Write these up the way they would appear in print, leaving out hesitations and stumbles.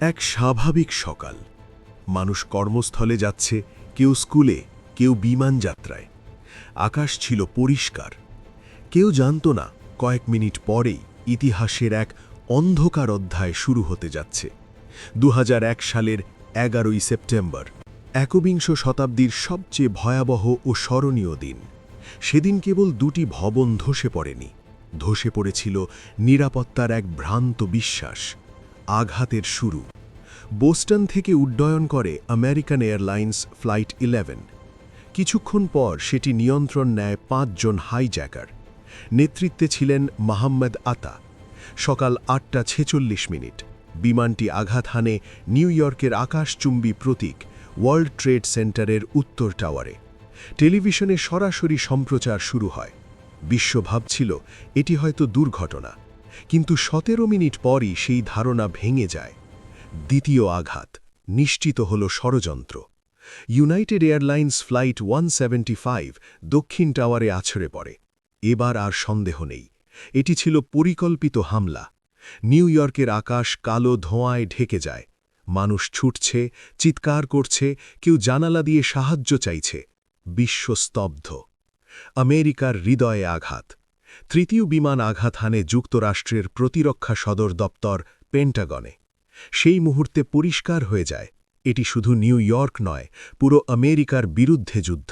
এক স্বাভাবিক সকাল। মানুষ কর্মস্থলে যাচ্ছে, কেউ স্কুলে, কেউ বিমান যাত্রায়। আকাশ ছিল পরিষ্কার। কেউ জানত না কয়েক মিনিট পরেই ইতিহাসের এক অন্ধকার অধ্যায় শুরু হতে যাচ্ছে। ২০০১ সালের ১১ই সেপ্টেম্বর, একবিংশ শতাব্দীর সবচেয়ে ভয়াবহ ও স্মরণীয় দিন। সেদিন কেবল দুটি ভবন ধসে পড়েনি, ধসে পড়েছিল নিরাপত্তার এক ভ্রান্ত বিশ্বাস। আঘাতের শুরু। বোস্টন থেকে উড্ডয়ন করে আমেরিকান এয়ারলাইন্স ফ্লাইট 11। কিছুক্ষণ পর সেটি নিয়ন্ত্রণ নেয় ৫ জন হাইজ্যাকার। নেতৃত্বে ছিলেন মোহাম্মদ আতা। সকাল ৮:৪৬। বিমানটি আঘাত হানে নিউ ইয়র্কের আকাশচুম্বী প্রতীক ওয়ার্ল্ড ট্রেড সেন্টারের উত্তর টাওয়ারে। টেলিভিশনে সরাসরি সম্প্রচার শুরু হয়। বিশ্ব ভাবছিল এটি হয়তো দুর্ঘটনা, কিন্তু ১৭ মিনিট পরই সেই ধারণা ভেঙে যায়। দ্বিতীয় আঘাত নিশ্চিত হল ষড়যন্ত্র। ইউনাইটেড এয়ারলাইন্স ফ্লাইট 175 দক্ষিণ টাওয়ারে আছড়ে পড়ে। এবার আর সন্দেহ নেই, এটি ছিল পরিকল্পিত হামলা। নিউ ইয়র্কের আকাশ কালো ধোঁয়ায় ঢেকে যায়। মানুষ ছুটছে, চিৎকার করছে, কেউ জানালা দিয়ে সাহায্য চাইছে। বিশ্ব স্তব্ধ। আমেরিকার হৃদয়ে আঘাত। তৃতীয় বিমান আঘাত হানে যুক্তরাষ্ট্রের প্রতিরক্ষা সদর দপ্তর পেন্টাগনে। সেই মুহূর্তে পরিষ্কার হয়ে যায়, এটি শুধু নিউ ইয়র্ক নয়, পুরো আমেরিকার বিরুদ্ধে যুদ্ধ।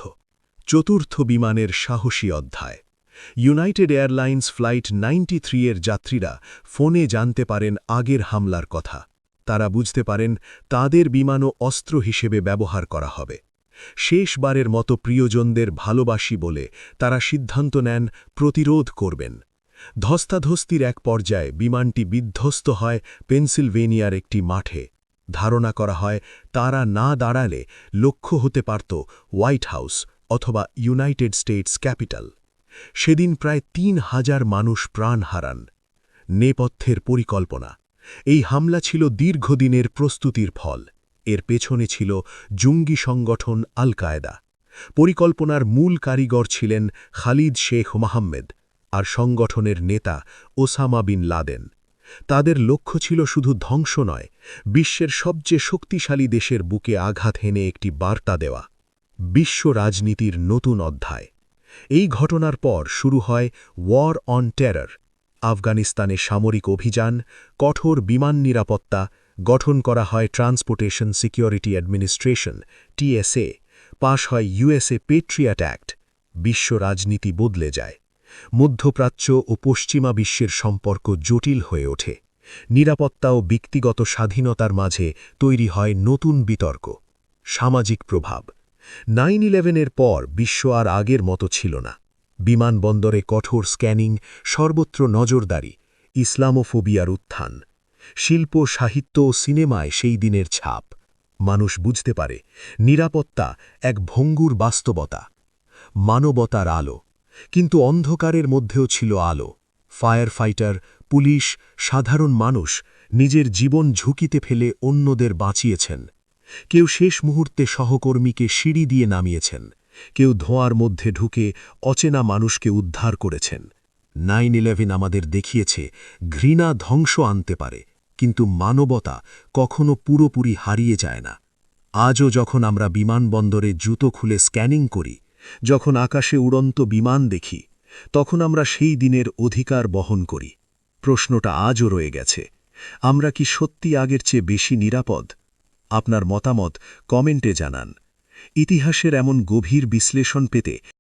চতুর্থ বিমানের সাহসী অধ্যায়। ইউনাইটেড এয়ারলাইন্স ফ্লাইট 93 এর যাত্রীরা ফোনে জানতে পারেন আগের হামলার কথা। তারা বুঝতে পারেন তাদের বিমানও অস্ত্র হিসেবে ব্যবহার করা হবে। শেষবারের মতো প্রিয়জনদের ভালোবাসি বলে তারা সিদ্ধান্ত নেন প্রতিরোধ করবেন। ধস্তাধস্তির এক পর্যায়ে বিমানটি বিধ্বস্ত হয় পেনসিলভেনিয়ার একটি মাঠে। ধারণা করা হয় তারা না দাঁড়ালে লক্ষ্য হতে পারত হোয়াইট হাউস অথবা ইউনাইটেড স্টেটস ক্যাপিটাল। সেদিন প্রায় ৩,০০০ মানুষ প্রাণ হারান। নেপথ্যের পরিকল্পনা। এই হামলা ছিল দীর্ঘদিনের প্রস্তুতির ফল। এর পেছনে ছিল জঙ্গি সংগঠন আল কায়েদা। পরিকল্পনার মূল কারিগর ছিলেন খালিদ শেখ মোহাম্মদ আর সংগঠনের নেতা ওসামা বিন লাদেন। তাদের লক্ষ্য ছিল শুধু ধ্বংস নয়, বিশ্বের সবচেয়ে শক্তিশালী দেশের বুকে আঘাত হেনে একটি বার্তা দেওয়া। বিশ্ব রাজনীতির নতুন অধ্যায়। এই ঘটনার পর শুরু হয় ওয়ার অন টেরর। আফগানিস্তানে সামরিক অভিযান, কঠোর বিমান নিরাপত্তা, গঠন করা হয় ট্রান্সপোর্টেশন সিকিউরিটি অ্যাডমিনিস্ট্রেশন TSA, পাশ হয় USA পেট্রিয়ট অ্যাক্ট। বিশ্ব রাজনীতি বদলে যায়। মধ্যপ্রাচ্য ও পশ্চিমা বিশ্বের সম্পর্ক জটিল হয়ে ওঠে। নিরাপত্তা ও ব্যক্তিগত স্বাধীনতার মাঝে তৈরি হয় নতুন বিতর্ক। সামাজিক প্রভাব। 9/11-এর পর বিশ্ব আর আগের মতো ছিল না। বিমানবন্দরে কঠোর স্ক্যানিং, সর্বত্র নজরদারি, ইসলামোফোবিয়ার উত্থান। শিল্প, সাহিত্য ও সিনেমায় সেই দিনের ছাপ। মানুষ বুঝতে পারে নিরাপত্তা এক ভঙ্গুর বাস্তবতা। মানবতার আলো। কিন্তু অন্ধকারের মধ্যেও ছিল আলো। ফায়ার ফাইটার, পুলিশ, সাধারণ মানুষ নিজের জীবন ঝুঁকিতে ফেলে অন্যদের বাঁচিয়েছেন। কেউ শেষ মুহূর্তে সহকর্মীকে সিঁড়ি দিয়ে নামিয়েছেন, কেউ ধোঁয়ার মধ্যে ঢুকে অচেনা মানুষকে উদ্ধার করেছেন। 9/11 আমাদের দেখিয়েছে ঘৃণা ধ্বংস আনতে পারে, কিন্তু মানবতা কখনো পুরোপুরি হারিয়ে যায় না। আজও যখন আমরা বিমানবন্দরে জুতো খুলে স্ক্যানিং করি, যখন আকাশে উড়ন্ত বিমান দেখি, তখন আমরা সেই দিনের অধিকার বহন করি। প্রশ্নটা আজও রয়ে গেছে, আমরা কি সত্যি আগের চেয়ে বেশি নিরাপদ? আপনার মতামত কমেন্টে জানান। ইতিহাসের এমন গভীর বিশ্লেষণ পেতে